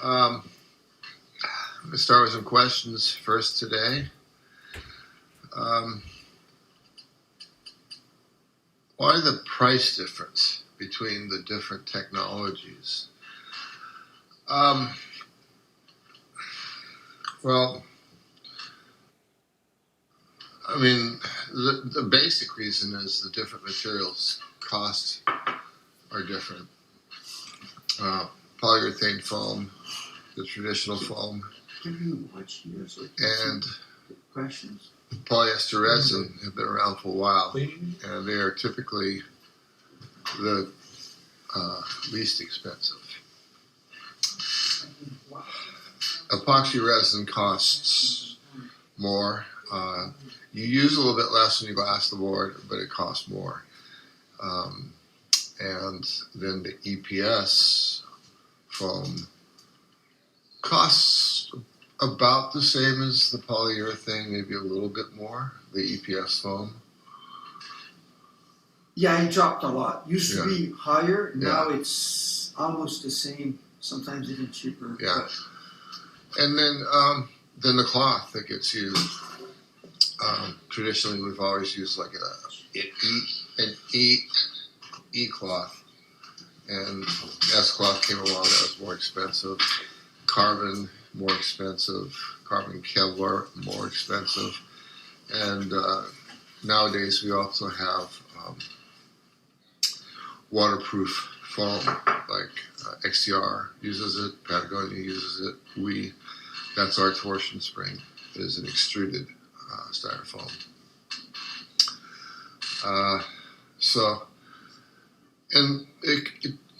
Um, Let's start with some questions first today. Um, why the price difference between the different technologies? Um, well, I mean, the basic reason is the different materials costs are different. Uh, Polyurethane foam, the traditional foam, and questions. Polyester resin have been around for a while, and they are typically the least expensive. Epoxy resin costs more. You use a little bit less when you glass the board, but it costs more. And then the EPS foam costs about the same as the polyurethane, maybe a little bit more, the EPS foam. Yeah, it dropped a lot. Used to be higher. Now it's almost the same, sometimes even cheaper. Yeah. And then the cloth that gets used. Traditionally, we've always used like an E cloth, and S cloth came along that was more expensive. Carbon more expensive. Carbon Kevlar more expensive, and nowadays we also have waterproof foam like XTR uses it, Patagonia uses it. That's our torsion spring. It is an extruded styrofoam. And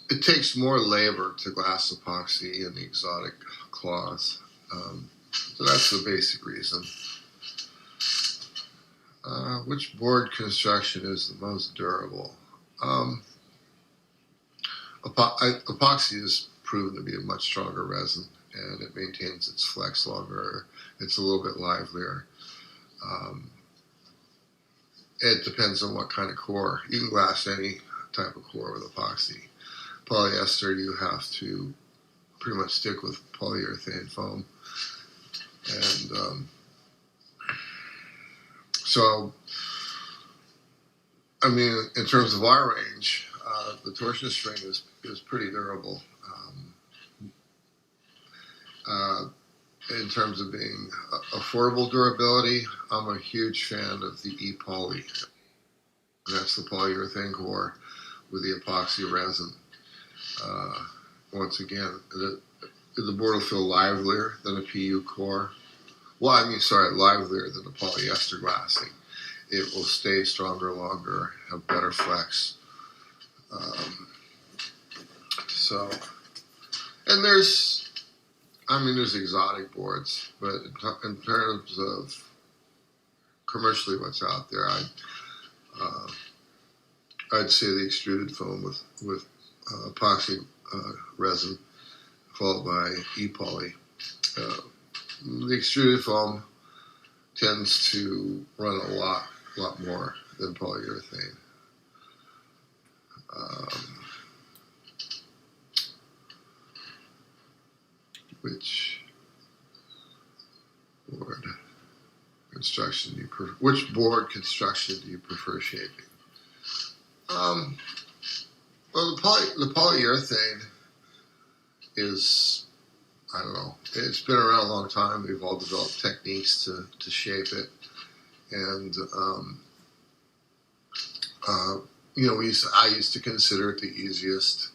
it takes more labor to glass epoxy and the exotic cloths. So that's the basic reason. Which board construction is the most durable? Epoxy is proven to be a much stronger resin, and it maintains its flex longer. It's a little bit livelier. It depends on what kind of core. You can glass any type of core with epoxy. Polyester, you have to pretty much stick with polyurethane foam. And so, I mean, in terms of our range, the torsion string is pretty durable. In terms of being affordable durability, I'm a huge fan of the E-Poly. That's the polyurethane core with the epoxy resin. Once again, the board will feel livelier than a PU core. Well, livelier than the polyester glassing. It will stay stronger longer, have better flex. And there's exotic boards, but in terms of commercially what's out there, I'd say the extruded foam with epoxy resin, followed by E-Poly. The extruded foam tends to run a lot more than polyurethane. Which board construction do you prefer? Which board construction do you prefer shaping? Well, the polyurethane is, I don't know, it's been around a long time. We've all developed techniques to shape it, and I used to consider it the easiest.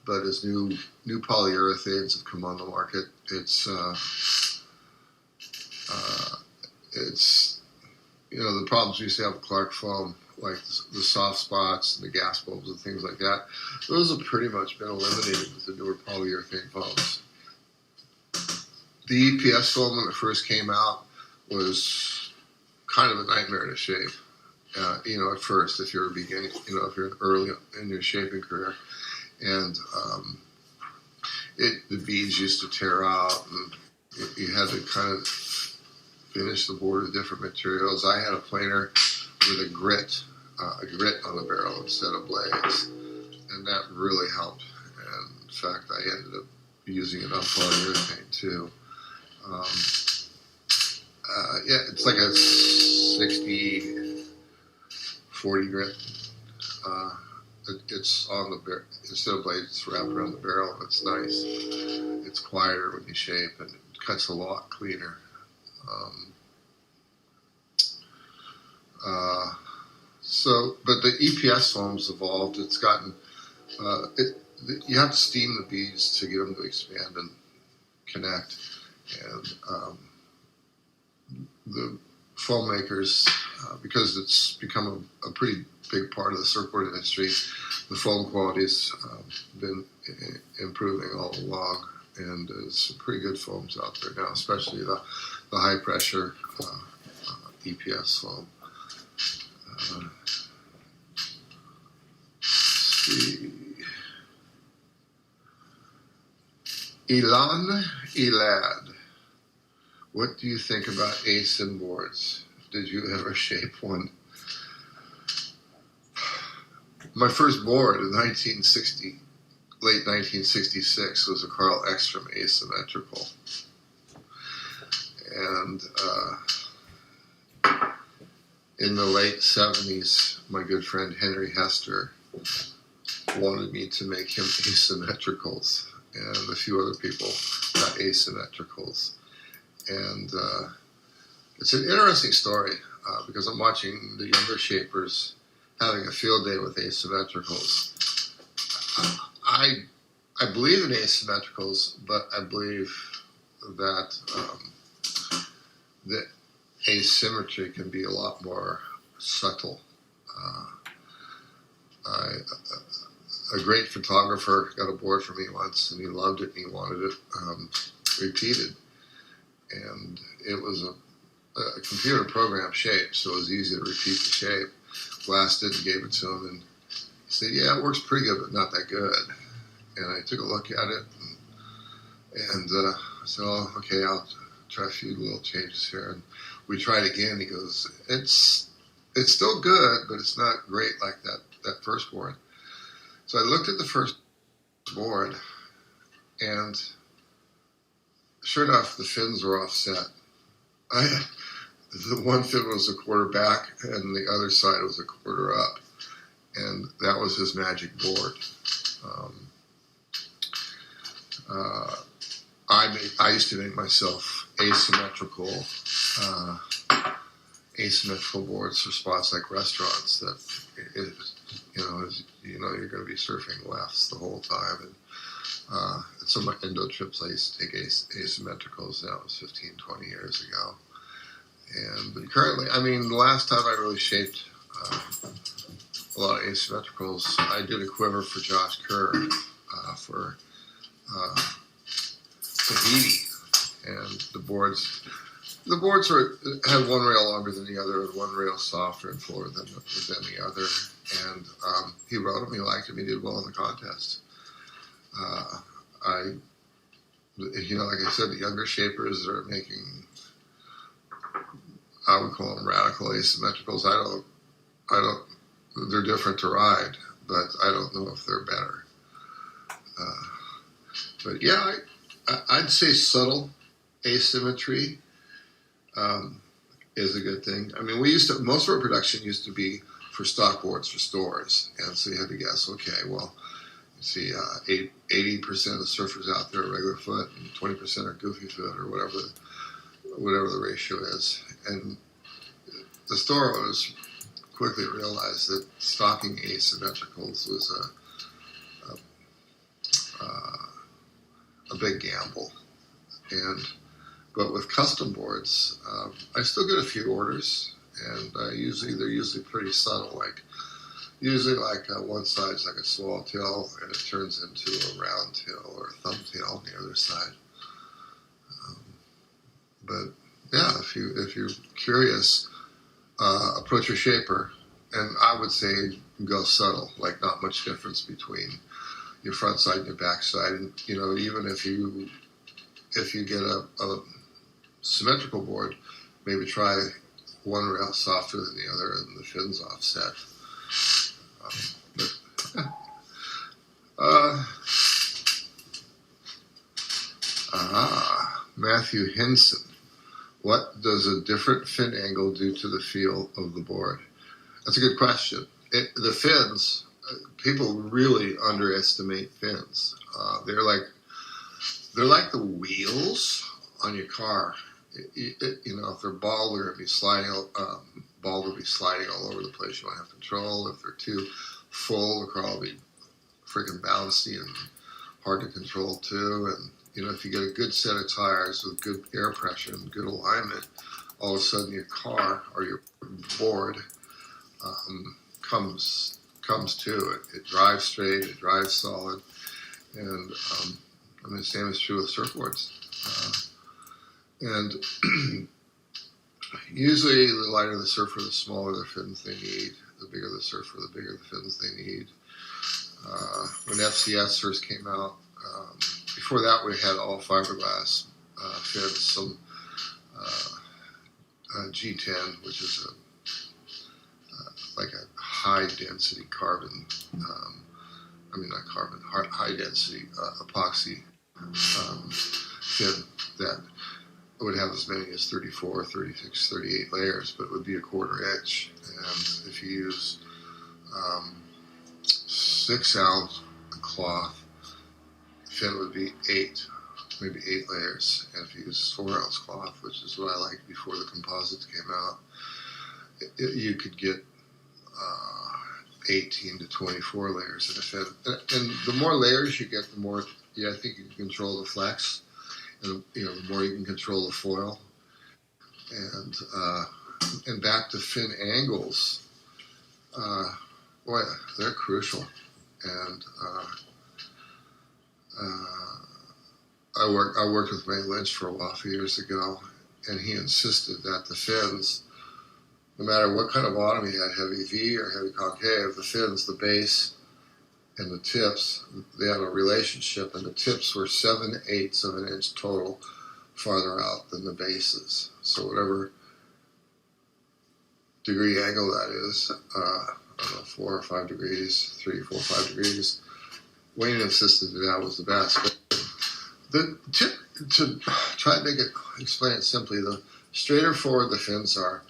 But as new polyurethanes have come on the market, it's the problems we used to have with Clark foam, like the soft spots and the gas bulbs and things like that. Those have pretty much been eliminated with the newer polyurethane foams. The EPS foam, when it first came out, was kind of a nightmare to shape. At first, if you're beginning, if you're early in your shaping career. And the beads used to tear out, and you had to kind of finish the board with different materials. I had a planer with a grit on the barrel instead of blades, and that really helped. And in fact, I ended up using it on polyurethane too. Yeah, it's like a 60-40 grit. It's on the barrel. Instead of blades, it's wrapped around the barrel. It's nice. It's quieter when you shape, and it cuts a lot cleaner. But the EPS foam's evolved. It's gotten. You have to steam the beads to get them to expand and connect, and the foam makers, because it's become a pretty big part of the surfboard industry, the foam quality's been improving all along, and there's some pretty good foams out there now, especially the high pressure EPS foam. Let's see. Elan Elad, what do you think about ASIN boards? Did you ever shape one? My first board in late 1966 was a Carl Ekstrom asymmetrical. And in the late 70s, my good friend Henry Hester wanted me to make him asymmetricals, and a few other people got asymmetricals. And it's an interesting story because I'm watching the younger shapers having a field day with asymmetricals. I believe in asymmetricals, but I believe that the asymmetry can be a lot more subtle. A great photographer got a board for me once, and he loved it, and he wanted it repeated. And it was a computer program shape, so it was easy to repeat the shape. Blasted and gave it to him, and he said, "Yeah, it works pretty good, but not that good." And I took a look at it, and I said, "Oh, okay, I'll try a few little changes here." And we tried again. He goes, "It's still good, but it's not great like that first board." So I looked at the first board, and sure enough, the fins were offset. The one fin was a quarter back, and the other side was a quarter up, and that was his magic board. I used to make myself asymmetrical boards for spots like restaurants that you're going to be surfing lefts the whole time. And some of my Indo trips I used to take asymmetricals. That was 15, 20 years ago. But currently, the last time I really shaped a lot of asymmetricals, I did a quiver for Josh Kerr for Tahiti, and the boards had one rail longer than the other, and one rail softer and fuller than the other. And he wrote them. He liked them. He did well in the contest. Like I said, the younger shapers are making, I would call them radical asymmetricals. I don't. They're different to ride, but I don't know if they're better. But yeah, I'd say subtle asymmetry is a good thing. Most of our production used to be for stock boards for stores, and so you had to guess. Okay, well, you see, 80% of the surfers out there are regular foot, and 20% are goofy foot, or whatever the ratio is. And the store owners quickly realized that stocking asymmetricals was a big gamble. But with custom boards, I still get a few orders, and they're usually pretty subtle. Like one side's like a swallowtail, and it turns into a round tail or a thumbtail on the other side. But yeah, if you're curious, approach your shaper, and I would say go subtle, like not much difference between your front side and your back side. And even if you get a symmetrical board, maybe try one rail softer than the other and the fins offset. Matthew Henson. What does a different fin angle do to the feel of the board? That's a good question. The fins, people really underestimate fins. They're like the wheels on your car. If they're bald, they're gonna be sliding. Bald will be sliding all over the place. You won't have control. If they're too full, the car will be freaking bouncy and hard to control too. And if you get a good set of tires with good air pressure and good alignment, all of a sudden your car or your board comes to it. It drives straight. It drives solid. And the same is true with surfboards. And usually, the lighter the surfer, the smaller the fins they need. The bigger the surfer, the bigger the fins they need. When FCS first came out, before that we had all fiberglass fins, some G10, which is like a high density carbon, not carbon, high density epoxy fin that would have as many as 34, 36, 38 layers, but it would be a quarter inch. And if you use 6 ounce cloth, fin would be maybe 8 layers. And if you use 4 ounce cloth, which is what I liked before the composites came out, you could get 18 to 24 layers in a fin. And the more layers you get, the more, I think you can control the flex. And the more you can control the foil, and back to fin angles, they're crucial. And I worked with Ray Lynch for a while a few years ago, and he insisted that the fins, no matter what kind of bottom you had, heavy V or heavy concave, the fins, the base, and the tips, they had a relationship, and the tips were 7/8 of an inch total farther out than the bases. So whatever degree angle that is, 4 or 5 degrees, 3, 4, 5 degrees, Wayne insisted that was the best. But the tip, to try to explain it simply, the straighter forward the fins are,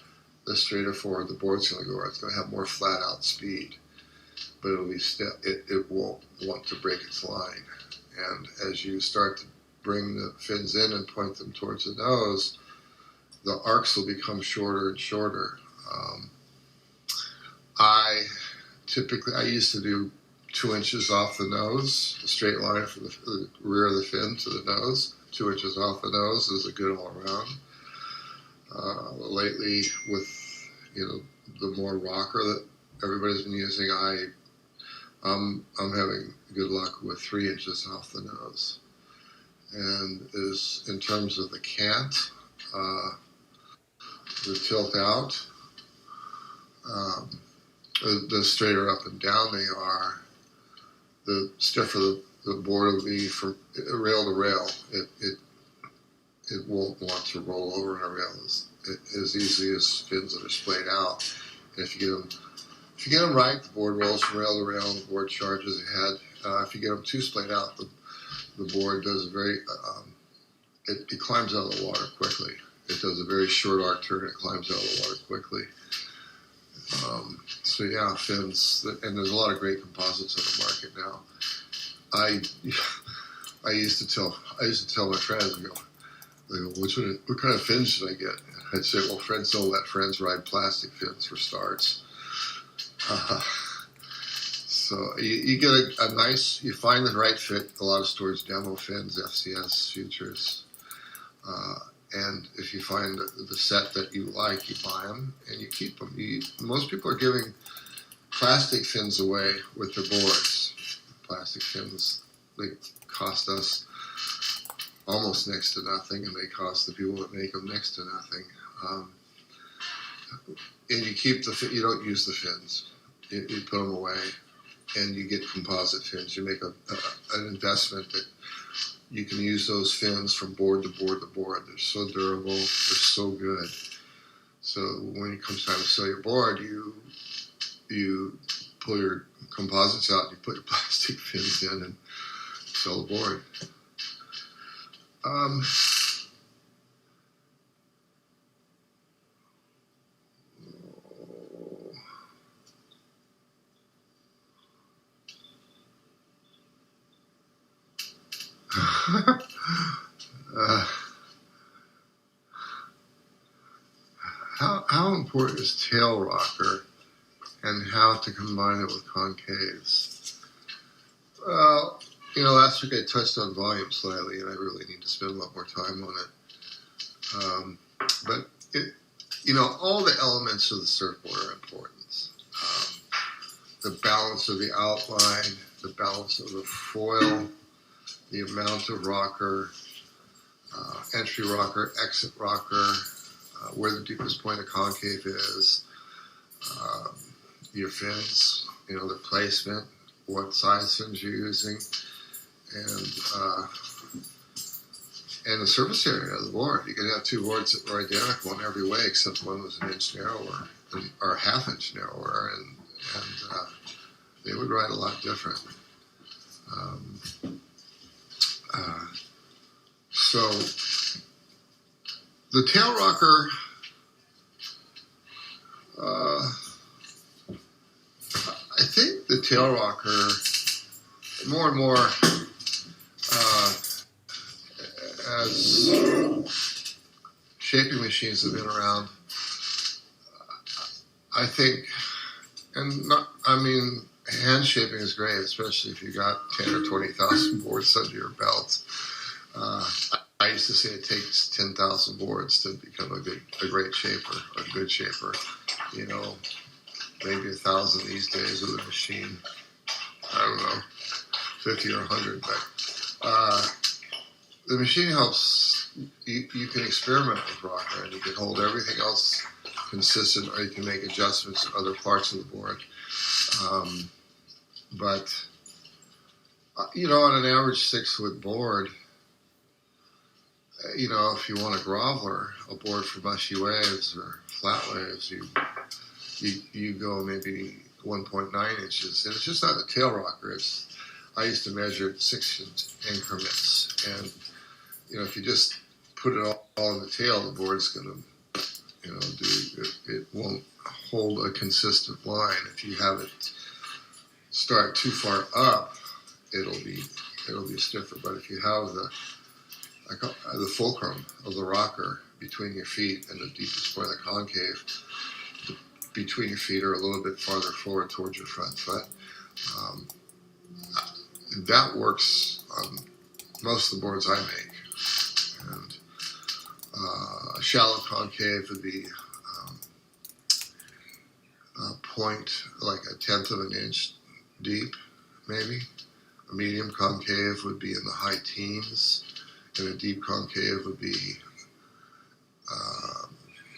the straighter forward the board's going to go. It's going to have more flat out speed. But it won't want to break its line. And as you start to bring the fins in and point them towards the nose, the arcs will become shorter and shorter. I used to do 2 inches off the nose, a straight line from the rear of the fin to the nose. 2 inches off the nose is a good all around. Lately, with the more rocker that everybody's been using, I'm having good luck with 3 inches off the nose. And in terms of the cant, the tilt out, the straighter up and down they are, the stiffer the board will be from rail to rail. It won't want to roll over in a rail as easily as fins that are splayed out. And if you get them right, the board rolls from rail to rail and the board charges ahead. If you get them too splayed out, the board does it climbs out of the water quickly. It does a very short arc turn. It climbs out of the water quickly. Fins, and there's a lot of great composites on the market now. I used to tell my friends, they go, what kind of fins should I get? I'd say, well, friends don't let friends ride plastic fins for starts. So you get a nice, you find the right fit. A lot of stores demo fins, FCS, Futures. And if you find the set that you like, you buy them and you keep them. Most people are giving plastic fins away with their boards. Plastic fins, they cost us almost next to nothing, and they cost the people that make them next to nothing. And you keep you don't use the fins. You put them away, and you get composite fins. You make an investment that you can use those fins from board to board to board. They're so durable. They're so good. So when it comes time to sell your board, you pull your composites out, and you put your plastic fins in, and sell the board. Um, uh, how important is tail rocker and how to combine it with concaves? Well, last week I touched on volume slightly, and I really need to spend a lot more time on it. But all the elements of the surfboard are important. The balance of the outline, the balance of the foil, the amount of rocker, entry rocker, exit rocker, where the deepest point of concave is, your fins, the placement, what size fins you're using, and the surface area of the board. You can have two boards that were identical in every way, except one was an inch narrower or half inch narrower, and they would ride a lot different. So the tail rocker, I think the tail rocker more and more as shaping machines have been around, I think, hand shaping is great, especially if you got 10 or 20,000 boards under your belt. I used to say it takes 10,000 boards to become a great shaper, a good shaper. Maybe 1,000 these days with a machine. I don't know, 50 or 100, but the machine helps. You can experiment with rocker, and you can hold everything else consistent, or you can make adjustments to other parts of the board. But on an average 6-foot board, if you want a groveler, a board for mushy waves or flat waves, you go maybe 1.9 inches, and it's just not a tail rocker. I used to measure it 6-inch increments, and if you just put it all in the tail, the board's going to, it won't hold a consistent line. If you have it start too far up, it'll be stiffer. But if you have the fulcrum of the rocker between your feet and the deepest point of the concave between your feet are a little bit farther forward towards your front foot. That works on most of the boards I make. And a shallow concave would be a point like 1/10 of an inch deep, maybe. A medium concave would be in the high teens, and a deep concave would be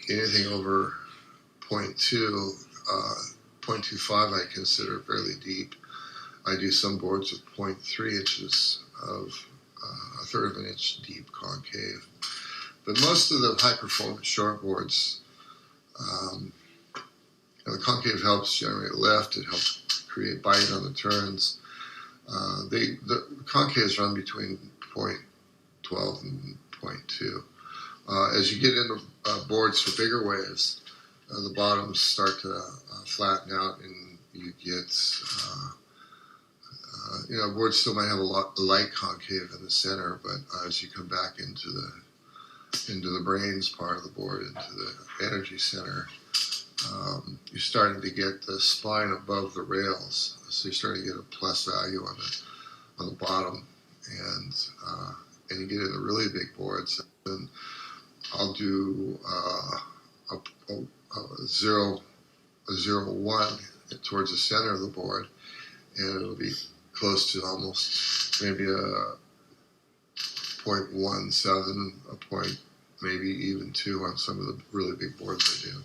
anything over 0.2, 0.25 I consider fairly deep. I do some boards with 0.3 inches of 1/3 of an inch deep concave. But most of the high-performance short boards, the concave helps generate lift. It helps create bite on the turns. The concaves run between 0.12 and 0.2. As you get into boards for bigger waves, the bottoms start to flatten out, and you get, boards still might have a light concave in the center, but as you come back into the brains part of the board, into the energy center, you're starting to get the spine above the rails, so you're starting to get a plus value on the bottom, and you get into really big boards. And I'll do a 0.1 towards the center of the board, and it'll be close to almost maybe a 0.17, a point maybe even 2 on some of the really big boards I do.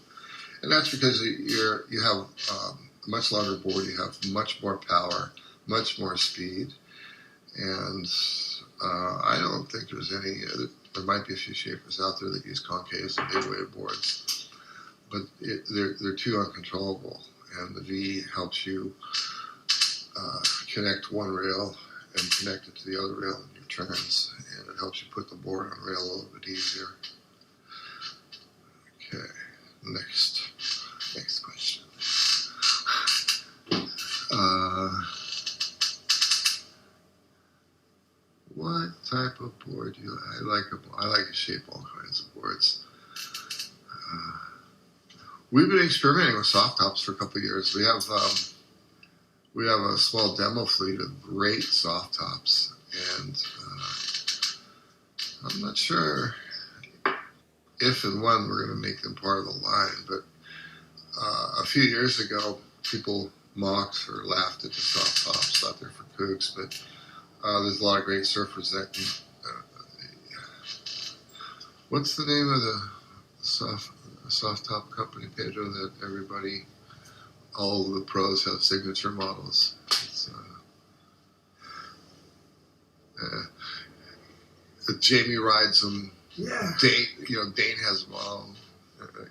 And that's because you have a much larger board, you have much more power, much more speed, and I don't think there's any. There might be a few shapers out there that use concaves and big wave boards, but they're too uncontrollable, and the V helps you connect one rail and connect it to the other rail in your turns, and it helps you put the board on rail a little bit easier. Okay, next question. What type of board do you like? I like to shape all kinds of boards. We've been experimenting with soft tops for a couple of years. We have a small demo fleet of great soft tops, and I'm not sure if and when we're going to make them part of the line. But a few years ago, people mocked or laughed at the soft tops, thought they're for kooks, but there's a lot of great surfers that can. What's the name of the soft top company, Pedro, that everybody, all of the pros have signature models? It's, Jamie rides them. Yeah. Dane has them all.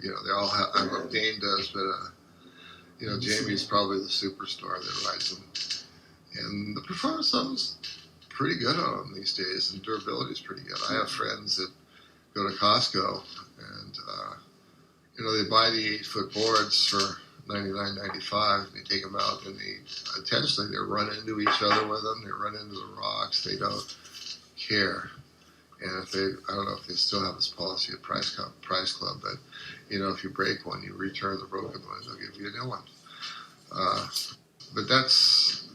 They all have. I don't know if Dane does, but Jamie's probably the superstar that rides them. And the performance level's pretty good on them these days, and durability is pretty good. I have friends that go to Costco, and they buy the 8-foot boards for $99.95. They take them out, and intentionally they run into each other with them. They run into the rocks. They don't care. And I don't know if they still have this policy at Price Club, but if you break one, you return the broken one. They'll give you a new one. But that's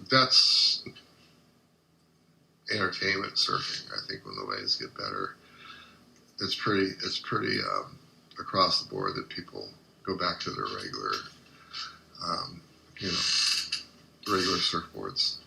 entertainment surfing. I think when the waves get better, it's pretty across the board that people go back to their regular surfboards.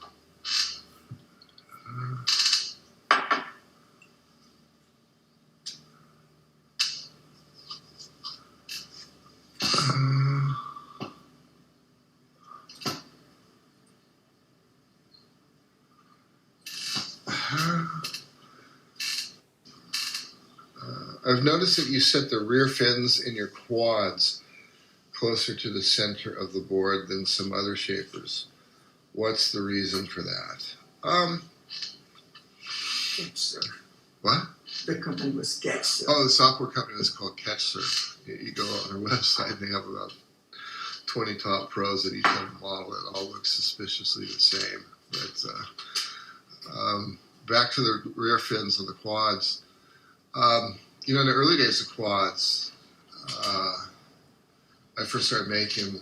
I've noticed that you set the rear fins in your quads closer to the center of the board than some other shapers. What's the reason for that? Catch Surf. What? The company was Catch Surf. Oh, the software company is called Catch Surf. You go on their website, and they have about 20 top pros that each have a model that all looks suspiciously the same. But back to the rear fins of the quads. In the early days of quads, I first started making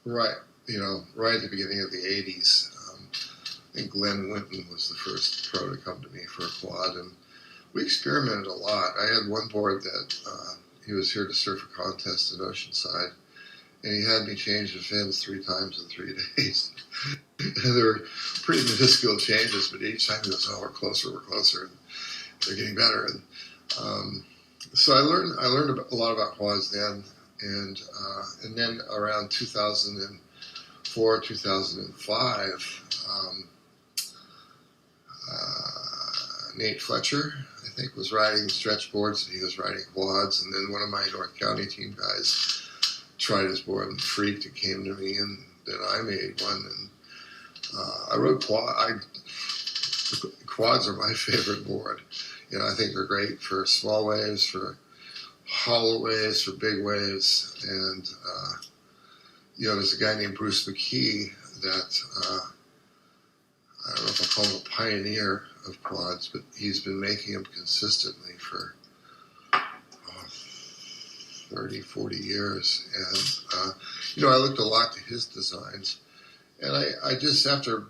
right at the beginning of the 80s. I think Glenn Winton was the first pro to come to me for a quad, and we experimented a lot. I had one board that he was here to surf a contest in Oceanside, and he had me change the fins 3 times in 3 days. And they were pretty minuscule changes, but each time he goes, "Oh, we're closer, and they're getting better." And so I learned a lot about quads then, and then around 2004, 2005, Nate Fletcher, I think, was riding stretch boards, and he was riding quads. And then one of my North County team guys tried his board and freaked and came to me, and then I made one. And I rode quads are my favorite board. I think they're great for small waves, for hollow waves, for big waves. And, there's a guy named Bruce McKee that, I don't know if I'll call him a pioneer of quads, but he's been making them consistently for 30, 40 years. And, I looked a lot to his designs. And I just, after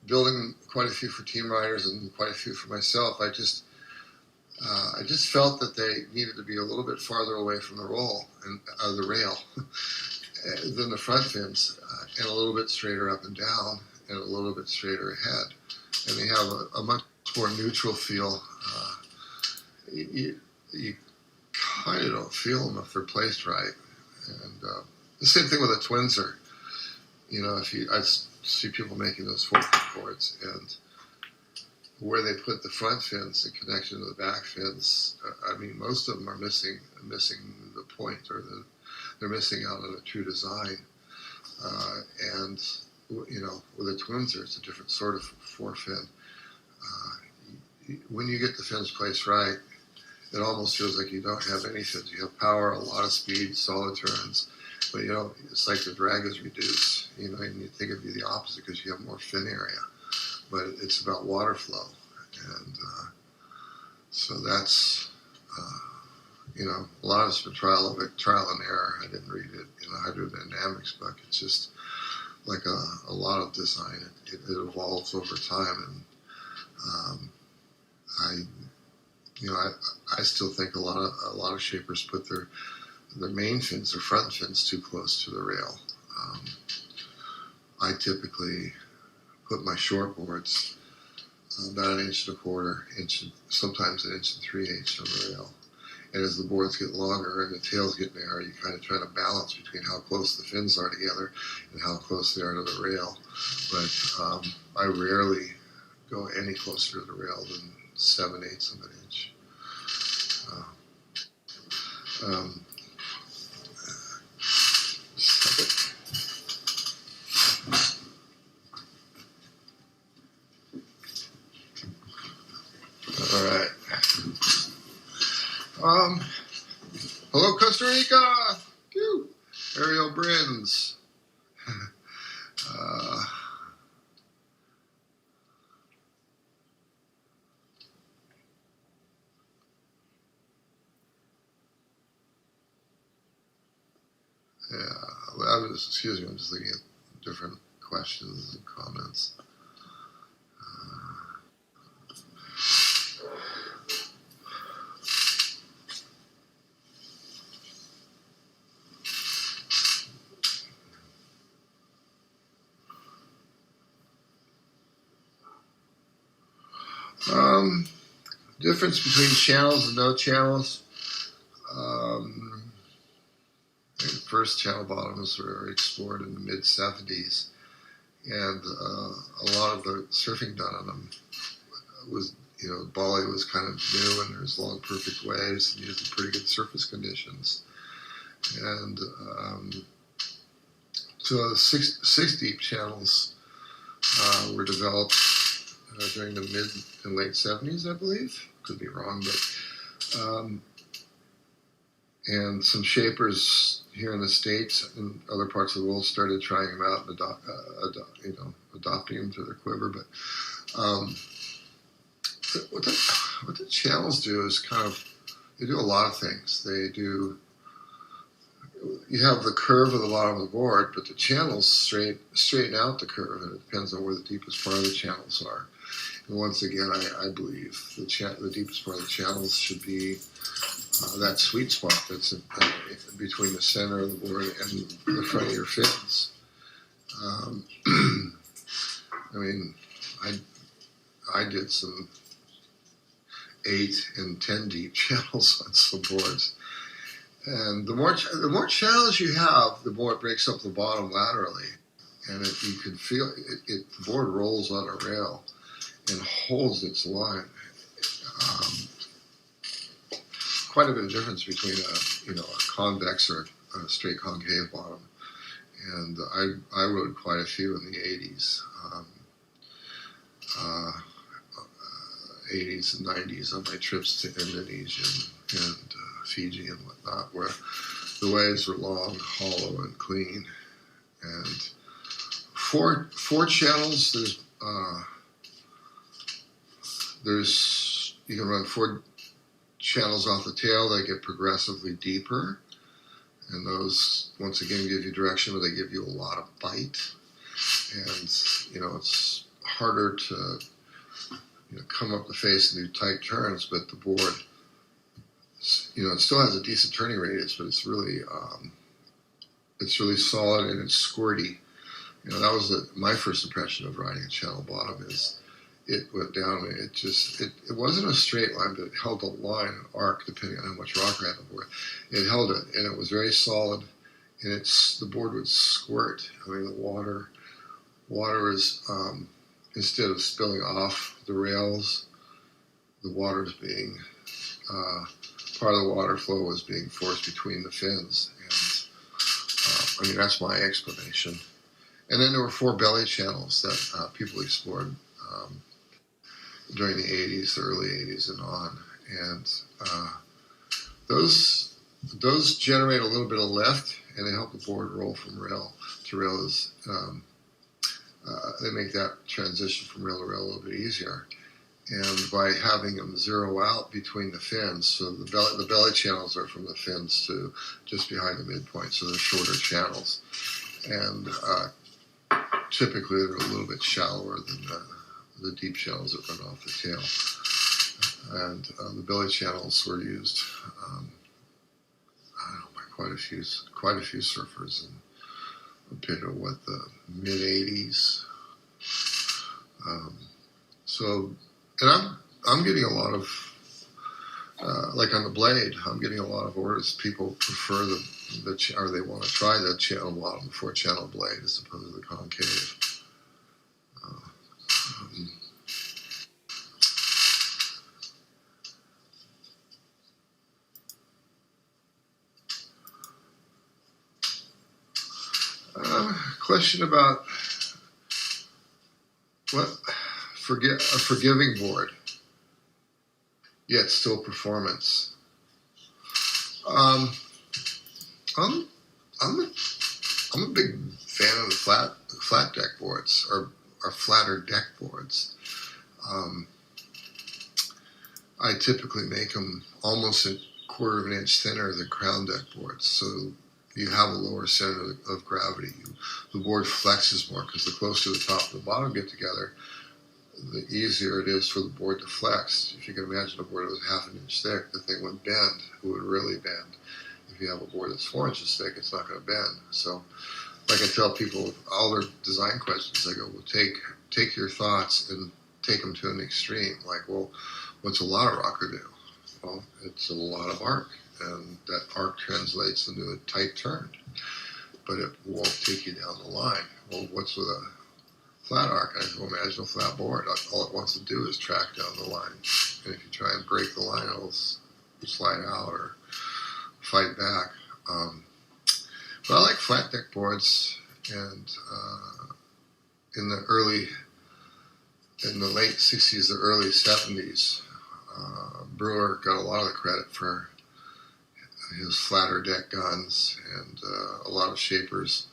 building quite a few for team riders and quite a few for myself, I just felt that they needed to be a little bit farther away from the the rail than the front fins, and a little bit straighter up and down, and a little bit straighter ahead. And they have a much more neutral feel. You kind of don't feel them if they're placed right. And the same thing with the Twinser. I see people making those 4-foot boards, and where they put the front fins in connection to the back fins, most of them are missing the point, or they're missing out on a true design. And with a Twinser, it's a different sort of forefin. when you get the fins placed right, it almost feels like you don't have any fins. You have power, a lot of speed, solid turns, but you know, it's like the drag is reduced. You know, and you think it'd be the opposite because you have more fin area, but it's about water flow, and so that's you know, a lot of it's been trial and error. I didn't read it in the hydrodynamics book. It's just like a lot of design. It evolves over time, and I you know, I still think a lot of shapers put their main fins, their front fins, too close to the rail. I typically put my short boards about 1.25 inches, sometimes 1.3 inches from the rail. And as the boards get longer and the tails get narrower, you kind of try to balance between how close the fins are together and how close they are to the rail. But I rarely go any closer to the rail than 7/8 of an inch. All right. Hello, Costa Rica. Phew. Ariel Brins. Yeah, excuse me, I'm just looking at different questions and comments. Difference between channels and no channels. The first channel bottoms were explored in the mid-70s, and a lot of the surfing done on them was, you know, Bali was kind of new, and there's long, perfect waves and usually pretty good surface conditions. And so the six deep channels were developed during the mid and late 70s, I believe. Could be wrong, but and some shapers here in the States and other parts of the world started trying them out and adopting them to their quiver. But what the channels do is kind of, they do a lot of things. They do, you have the curve at the bottom of the board, but the channels straighten out the curve, and it depends on where the deepest part of the channels are. And once again, I believe the deepest part of the channels should be that sweet spot that's between the center of the board and the front of your fins. I mean, I did some 8 and 10 deep channels on some boards, and the more channels you have, the more it breaks up the bottom laterally, and you can feel it. The board rolls on a rail and holds its line. Quite a bit of difference between a convex or a straight concave bottom, and I rode quite a few in the 80s, 80s and 90s on my trips to Indonesia and Fiji and whatnot, where the waves were long, hollow, and clean. And four channels. You can run 4 channels off the tail. They get progressively deeper, and those once again give you direction, but they give you a lot of bite. And you know, it's harder to come up the face and do tight turns, but the board, it still has a decent turning radius, but it's really solid and it's squirty. That was my first impression of riding a channel bottom. Is it went down. It wasn't a straight line, but it held a line, an arc, depending on how much rock I had on board. It held it, and it was very solid. And the board would squirt. I mean, the water is instead of spilling off the rails, the water is being part of the water flow was being forced between the fins. And that's my explanation. And then there were 4 belly channels that people explored. during the 80s, the early 80s and on. And those generate a little bit of lift, and they help the board roll from rail to rail. They make that transition from rail to rail a little bit easier. And by having them zero out between the fins, so the belly channels are from the fins to just behind the midpoint, so they're shorter channels. And typically they're a little bit shallower than the deep channels that run off the tail. And the belly channels were used, I don't know, by quite a few surfers in the mid '80s. And I'm getting a lot of like on the blade. I'm getting a lot of orders. People prefer or they want to try the channel bottom 4-channel blade as opposed to the concave. Question about a forgiving board, yet still performance. I'm a big fan of the flat deck boards or flatter deck boards. I typically make them almost a quarter of an inch thinner than crown deck boards, so you have a lower center of gravity. The board flexes more because the closer the top and the bottom get together, the easier it is for the board to flex. If you can imagine a board that was half an inch thick, the thing would bend. It would really bend. If you have a board that's 4 inches thick, it's not going to bend. So, like I tell people with all their design questions, I go, well, take your thoughts and take them to an extreme. Like, well, what's a lot of rocker do? Well, it's a lot of arc, and that arc translates into a tight turn, but it won't take you down the line. Well, what's with a flat arc? I go, imagine a flat board. All it wants to do is track down the line, and if you try and break the line, it'll slide out or fight back. But I like flat deck boards, and in the late 60s, the early 70s, Brewer got a lot of the credit for his flatter deck guns, and a lot of shapers.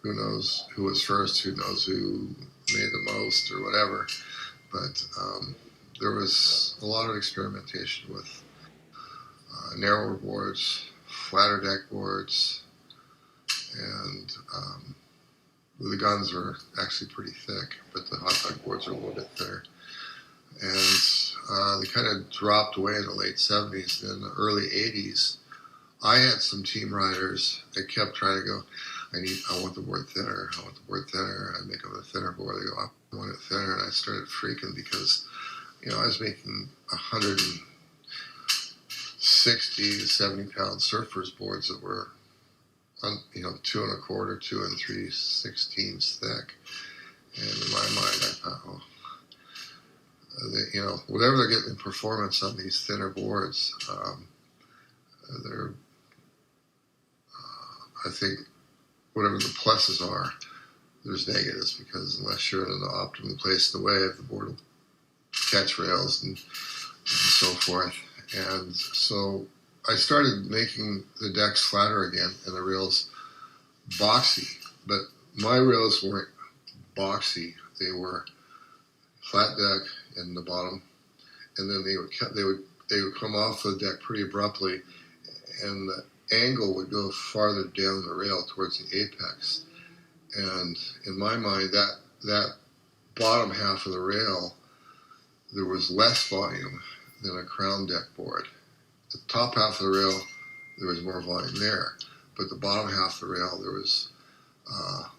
Who knows who was first? Who knows who made the most or whatever? But there was a lot of experimentation with narrower boards, flatter deck boards, and the guns were actually pretty thick, but the hot dog boards are a little bit thinner. And they kind of dropped away in the late 70s. And in the early 80s, I had some team riders that kept trying to go, I want the board thinner, I want the board thinner. I'd make them a thinner board. They go, I want it thinner. And I started freaking because, I was making 160 to 70 pound surfers boards that were, 2 1/4, 2 3/16 thick. And in my mind, I thought, whatever they're getting in performance on these thinner boards, I think whatever the pluses are, there's negatives, because unless you're in the optimal place in the wave, the board will catch rails and so forth. And so I started making the decks flatter again and the rails boxy, but my rails weren't boxy. They were flat deck in the bottom, and then they would come off the deck pretty abruptly, and the angle would go farther down the rail towards the apex. And in my mind, that bottom half of the rail, there was less volume than a crown deck board. The top half of the rail, there was more volume there, but the bottom half of the rail, there was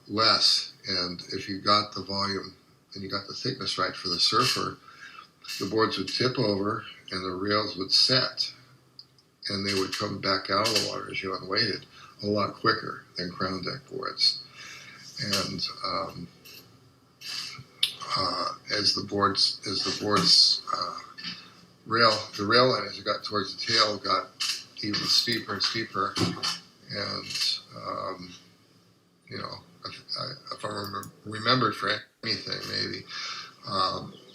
less. And if you got the volume and you got the thickness right for the surfer, the boards would tip over and the rails would set, and they would come back out of the water as you unweighted a lot quicker than crown deck boards. And as the boards the rail line, as you got towards the tail, got even steeper and steeper. And if I remembered for anything, maybe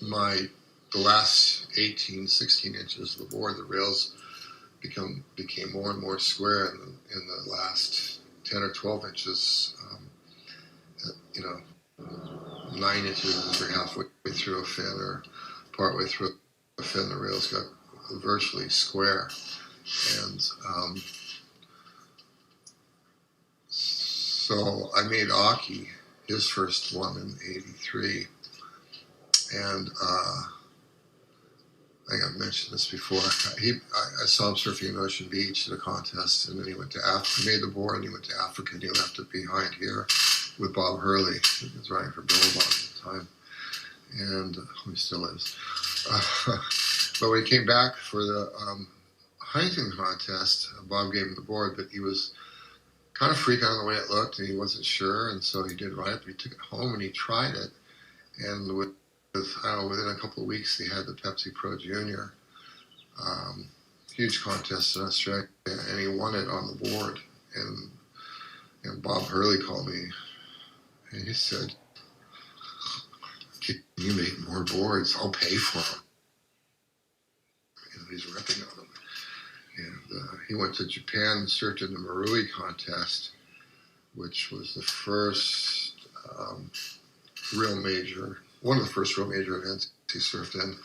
my the last 18, 16 inches of the board, the rails became more and more square in the last 10 or 12 inches. 9 inches or halfway through a fin or partway through a fin, the rails got virtually square. And so I made Aki his first one in '83, and I think I've mentioned this before. I saw him surfing in Ocean Beach at a contest, and then he went to Africa. He made the board, and he went to Africa, and he left it behind here with Bob Hurley. He was riding for Billabong at the time, and he still is. But when he came back for the Huntington contest, Bob gave him the board, but he was kind of freaking out the way it looked, and he wasn't sure, and so he did ride it, but he took it home and he tried it, and within a couple of weeks, he had the Pepsi Pro Junior, huge contest in Australia, and he won it on the board, and Bob Hurley called me, and he said, "Can you make more boards? I'll pay for them." He's ripping on them. And he went to Japan and surfed in the Marui contest, which was the first real major, one of the first real major events he surfed in.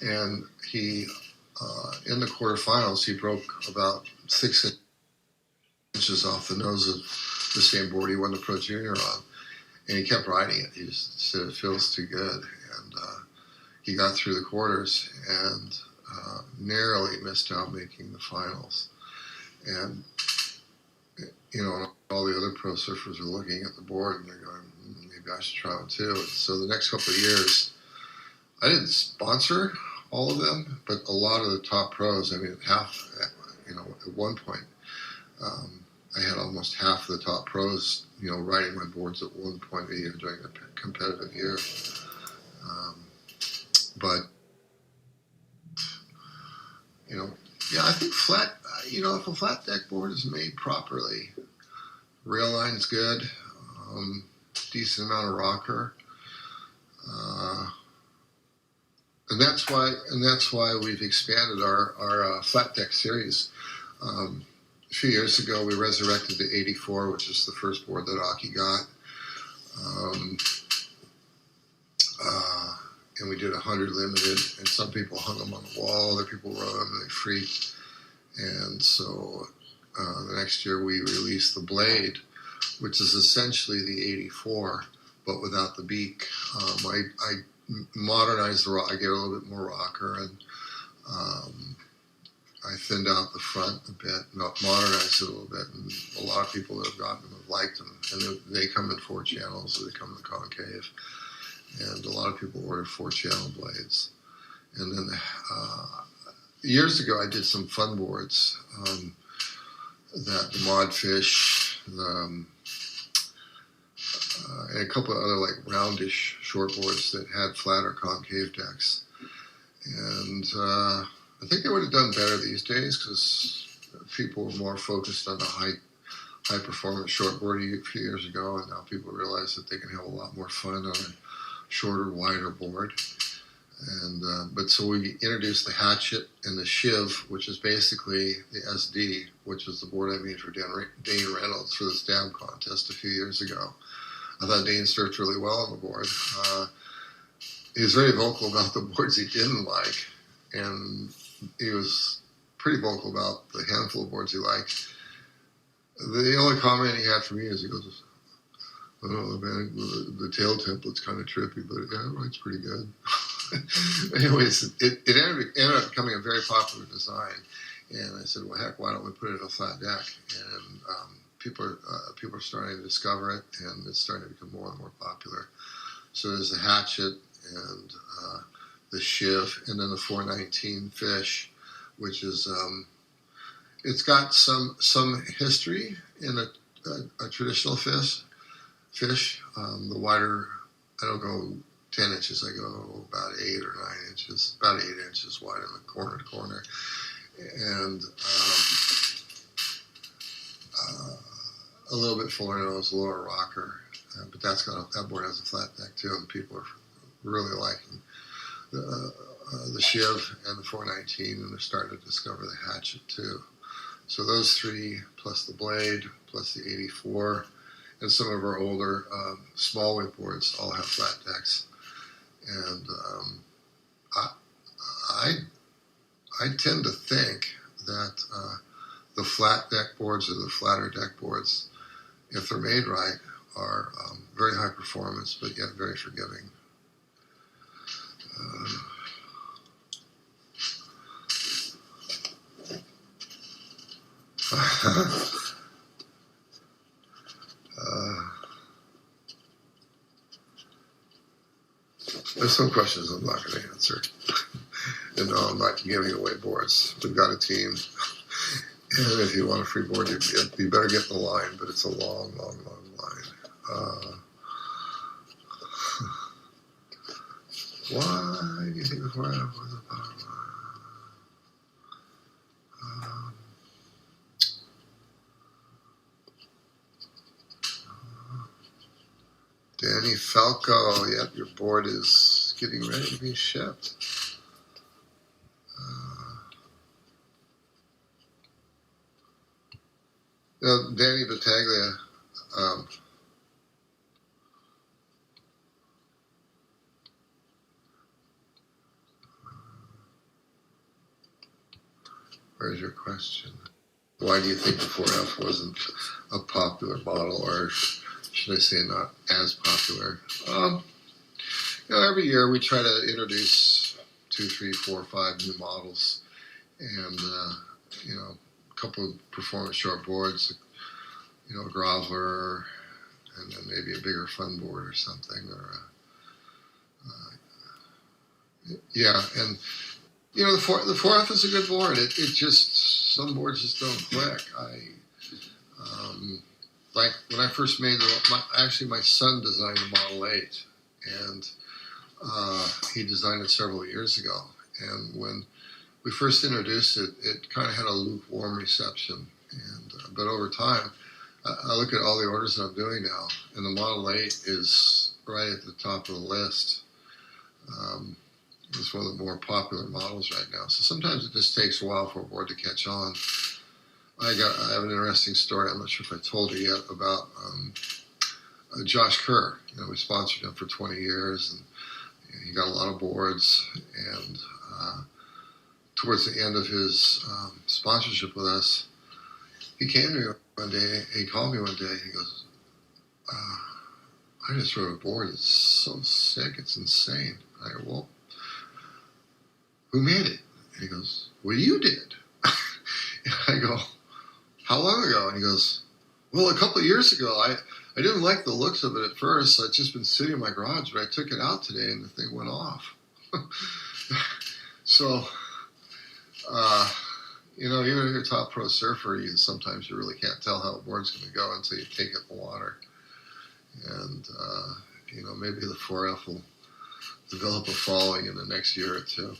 And he, in the quarterfinals, he broke about 6 inches off the nose of the same board he won the Pro Junior on. And he kept riding it. He just said, "It feels too good." And he got through the quarters and narrowly missed out making the finals. And, all the other pro surfers are looking at the board and they're going, maybe I should try one too. And so the next couple of years, I didn't sponsor all of them, but a lot of the top pros, at one point, I had almost half of the top pros, riding my boards at one point a year during the competitive year. But I think if a flat deck board is made properly, rail line's good, decent amount of rocker, and that's why we've expanded our flat deck series. A few years ago, we resurrected the 84, which is the first board that Aki got. And we did 100 limited, and some people hung them on the wall, other people rode them, and they freaked. And so the next year we released the Blade, which is essentially the 84, but without the beak. I modernized the rock. I gave it a little bit more rocker, and I thinned out the front a bit, modernized it a little bit, and a lot of people that have gotten them have liked them. And they come in 4 channels, or they come in the concave. And a lot of people order 4-channel blades. And then years ago, I did some fun boards that the Modfish, and a couple of other roundish short boards that had flat or concave decks. And I think they would have done better these days because people were more focused on the high performance shortboard a few years ago, and now people realize that they can have a lot more fun on a shorter, wider board. And but so we introduced the Hatchet and the Shiv, which is basically the SD, which is the board I made for Dane Reynolds for the Stab contest a few years ago. I thought Dane surfed really well on the board. He was very vocal about the boards he didn't like, and he was pretty vocal about the handful of boards he liked. The only comment he had for me is he goes, "I don't know, man, the tail template's kind of trippy, but yeah, it rides pretty good." Anyways, it ended up becoming a very popular design, and I said, "Well, heck, why don't we put it on a flat deck?" And people are starting to discover it, and it's starting to become more and more popular. So there's the Hatchet and the Shiv, and then the 419 Fish, which is it's got some history in a traditional fish. The wider, I don't go 10 inches, I go about 8 or 9 inches, about 8 inches wide in the corner to corner. And a little bit fuller nose, lower rocker. But that board has a flat deck too, and people are really liking the Shiv and the 419, and they're starting to discover the hatchet too. So those three, plus the blade, plus the 84, and some of our older small weight boards all have flat decks. And I tend to think that the flat deck boards or the flatter deck boards, if they're made right, are very high performance, but yet very forgiving. There's some questions I'm not going to answer. And no, I'm not giving away boards. We've got a team. And if you want a free board, you better get the line, but it's a long, long, long line. Why do you think the 4F was a power line? Danny Falco, yep, your board is getting ready to be shipped. Danny Battaglia, where's your question? Why do you think the 4F wasn't a popular model, or should I say not as popular? Every year we try to introduce 2, 3, 4, 5 new models, and a couple of performance short boards, a groveler, and then maybe a bigger fun board or something, and the 4F is a good board. It just, some boards just don't click. Like when I first made my son designed the Model 8, and he designed it several years ago. And when we first introduced it, it kind of had a lukewarm reception. But over time, I look at all the orders that I'm doing now, and the Model 8 is right at the top of the list. It's one of the more popular models right now. So sometimes it just takes a while for a board to catch on. I have an interesting story. I'm not sure if I told you yet about Josh Kerr. We sponsored him for 20 years, and he got a lot of boards. And towards the end of his sponsorship with us, he came to me one day. He called me one day. He goes, "I just wrote a board. It's so sick. It's insane." I go, "Well, who made it?" And he goes, "Well, you did." And I go, "How long ago?" And he goes, "Well, a couple of years ago. I didn't like the looks of it at first. So it's just been sitting in my garage, but I took it out today and the thing went off." So, even if you're a top pro surfer, sometimes you really can't tell how a board's going to go until you take it in the water. And, maybe the 4F will develop a following in the next year or two.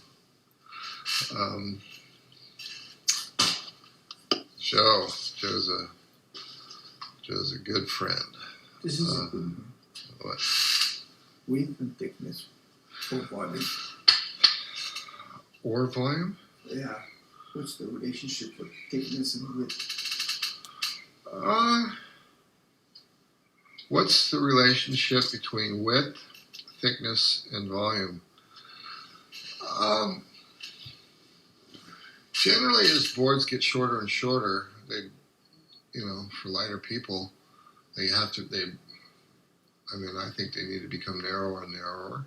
Joe's a good friend. This is a good one. What? Width and thickness for volume. Or volume? Yeah. What's the relationship with thickness and width? What's the relationship between width, thickness, and volume? Generally, as boards get shorter and shorter, for lighter people, I think they need to become narrower and narrower,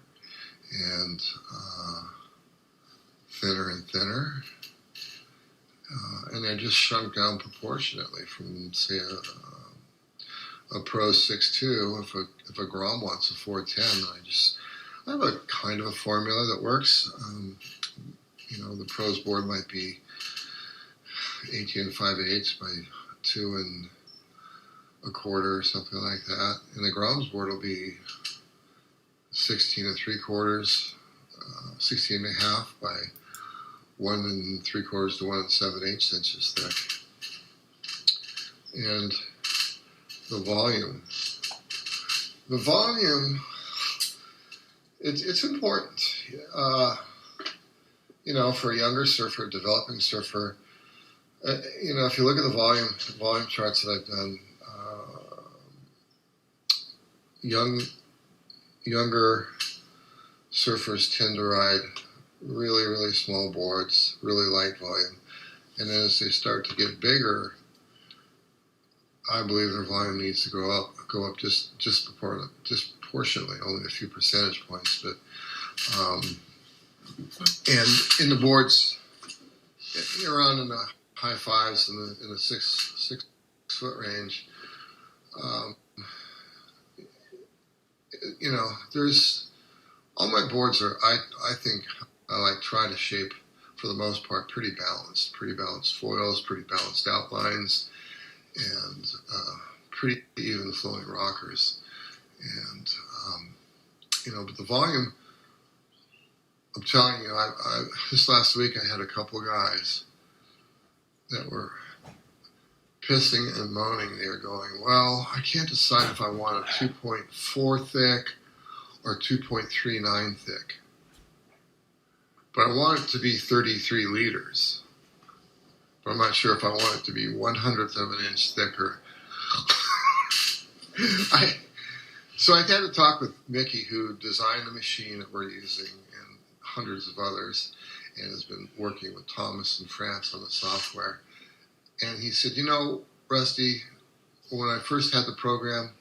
and thinner and thinner, and they're just shrunk down proportionately from, say, a Pro 6.2. If a Grom wants a 410, I have a kind of a formula that works. The Pro's board might be 18 5/8 by 2 1/4 or something like that, and the Grom's board will be 16 3/4, 16 1/2 by 1 3/4 to 1 7/8 inches thick. And the volume, it's important. for a younger surfer, developing surfer, if you look at the volume charts that I've done, younger surfers tend to ride really, really small boards, really light volume. And then as they start to get bigger, I believe their volume needs to go up disproportionately, only a few percentage points. But and in the boards, around in the high fives in the 6 foot range, there's all my boards are. I think I like try to shape for the most part pretty balanced foils, pretty balanced outlines, and pretty even flowing rockers. And but the volume, I'm telling you, I this last week I had a couple of guys that were pissing and moaning. They were going, well, I can't decide if I want a 2.4 thick or 2.39 thick, but I want it to be 33 liters. But I'm not sure if I want it to be 1/100th of an inch thicker. So I had to talk with Mickey, who designed the machine that we're using, and hundreds of others, and has been working with Thomas in France on the software. And he said, Rusty, when I first had the program,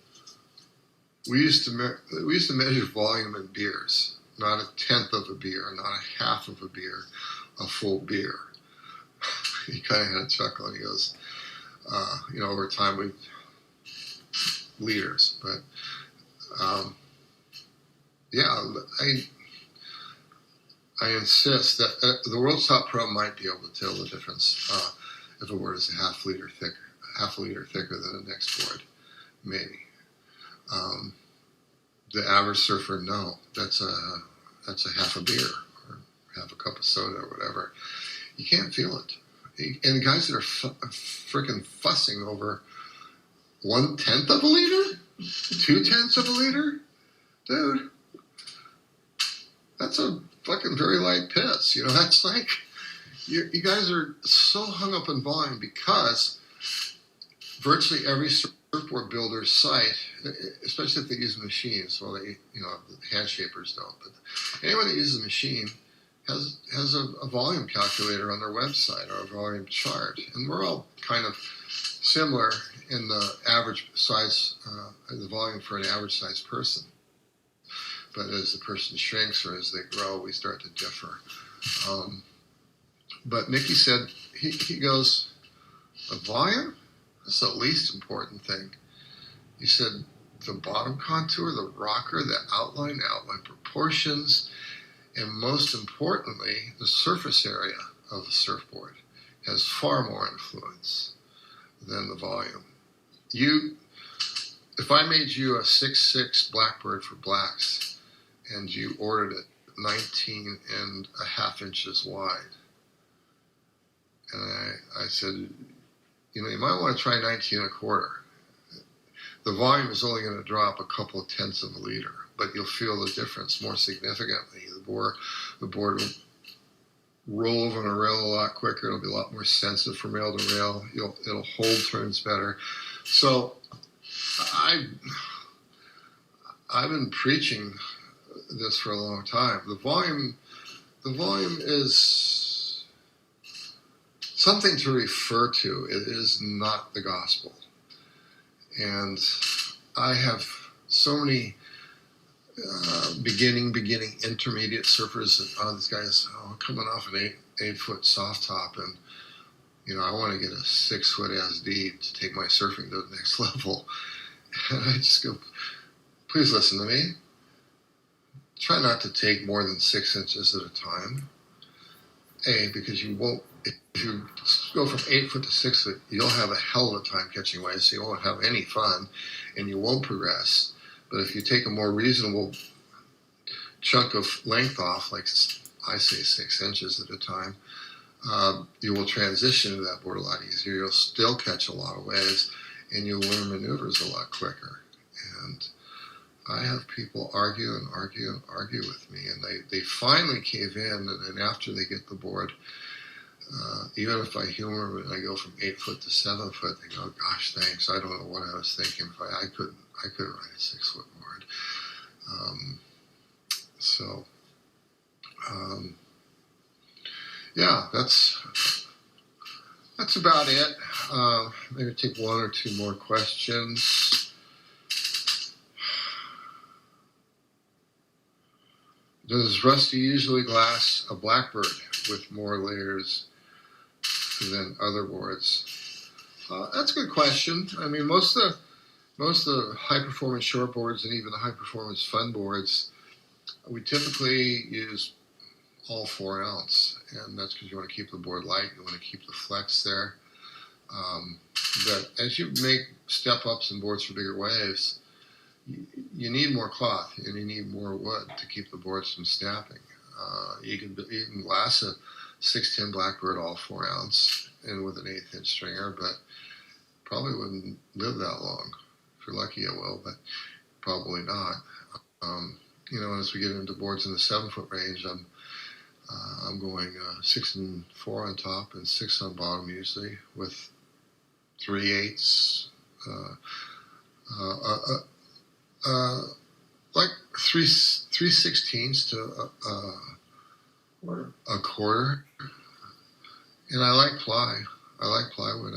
we used to measure volume in beers, not a tenth of a beer, not a half of a beer, a full beer. He kind of had a chuckle, and he goes, over time liters, but I insist that the World's Top Pro might be able to tell the difference if a board is a half a liter thicker than the next board, maybe. The average surfer, no, that's a half a beer or half a cup of soda or whatever. You can't feel it. And guys that are freaking fussing over 1/10 of a liter, 2/10 of a liter, dude, that's a fucking very light piss. That's like you guys are so hung up on volume because virtually every surfboard builder's site, especially if they use machines, well, the hand shapers don't, but anyone that uses a machine has a volume calculator on their website or a volume chart, and we're all kind of similar in the average size, the volume for an average size person. But as the person shrinks or as they grow, we start to differ. But Mickey said, he goes, the volume? That's the least important thing. He said, the bottom contour, the rocker, the outline proportions, and most importantly, the surface area of the surfboard has far more influence than the volume. If I made you a 6'6" Blackbird for blacks and you ordered it 19.5 inches wide, and I said, you might want to try 19.25. The volume is only going to drop a couple of tenths of a liter, but you'll feel the difference more significantly. The board will roll over on a rail a lot quicker. It'll be a lot more sensitive from rail to rail. It'll hold turns better. So I've been preaching this for a long time. The volume is something to refer to. It is not the gospel. And I have so many beginning, intermediate surfers. These guys coming off an 8-foot soft top, and I want to get a 6-foot SD to take my surfing to the next level. And I just go, please listen to me. Try not to take more than 6 inches at a time. Because you won't. If you go from 8 foot to 6 foot, you'll have a hell of a time catching waves, so you won't have any fun, and you won't progress. But if you take a more reasonable chunk of length off, like I say 6 inches at a time, you will transition to that board a lot easier. You'll still catch a lot of waves, and you'll learn maneuvers a lot quicker. And I have people argue and argue and argue with me, and they finally cave in, and then after they get the board, even if I humor them and I go from 8 foot to 7 foot, they go, "Gosh, thanks. I don't know what I was thinking. If I couldn't ride a 6 foot board." So, yeah, that's about it. Maybe take one or two more questions. Does Rusty usually glass a Blackbird with more layers than other boards? That's a good question. I mean, most of the high performance short boards and even the high performance fun boards, we typically use all 4 ounce, and that's because you want to keep the board light. You want to keep the flex there. But as you make step ups and boards for bigger waves, you need more cloth and you need more wood to keep the boards from snapping. You can glass a 610 Blackbird all 4 ounce and with an 1/8 inch stringer, but probably wouldn't live that long. If you're lucky, it will, but probably not. As we get into boards in the 7 foot range, I'm going 6 and 4 on top and 6 on bottom usually with 3/8, like 3/16 to a quarter. And I like ply. I like plywood.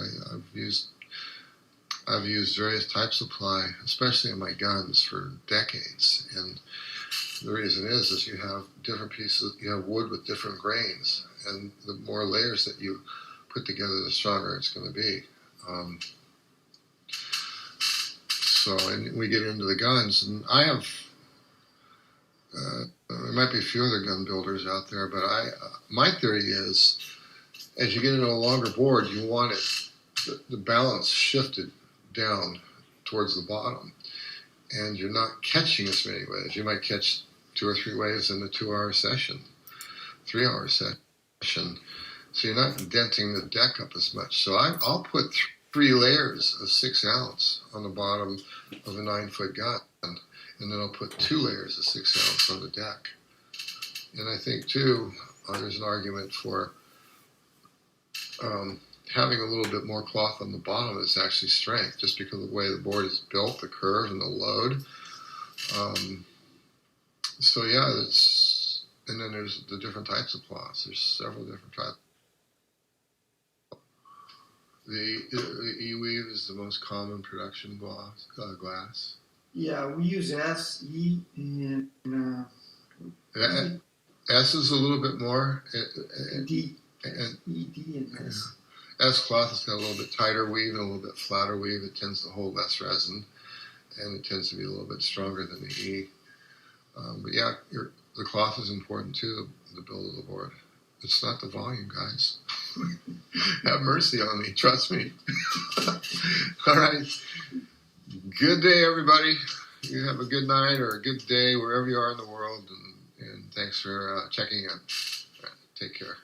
I've used various types of ply, especially in my guns, for decades. And the reason is you have different pieces. You have wood with different grains, and the more layers that you put together, the stronger it's going to be. And we get into the guns, and I have. There might be a few other gun builders out there, but my theory is, as you get into a longer board, you want the balance shifted down towards the bottom, and you're not catching as many waves. You might catch 2 or 3 waves in a 2-hour session, 3-hour session, so you're not denting the deck up as much. So I'll put 3 layers of 6 ounce on the bottom of a 9 foot gun, and then I'll put 2 layers of 6 ounce on the deck. And I think too, there's an argument for having a little bit more cloth on the bottom is actually strength, just because of the way the board is built, the curve and the load. So yeah, and then there's the different types of cloths. There's several different types. The E-weave is the most common production glass. Yeah, we use S, E, and S is a little bit more. D. And E, D, and S. S cloth has got a little bit tighter weave and a little bit flatter weave. It tends to hold less resin, and it tends to be a little bit stronger than the E. But yeah, the cloth is important too, the build of the board. It's not the volume, guys. Have mercy on me, trust me. All right. Good day, everybody. You have a good night or a good day wherever you are in the world, and thanks for checking in. Take care.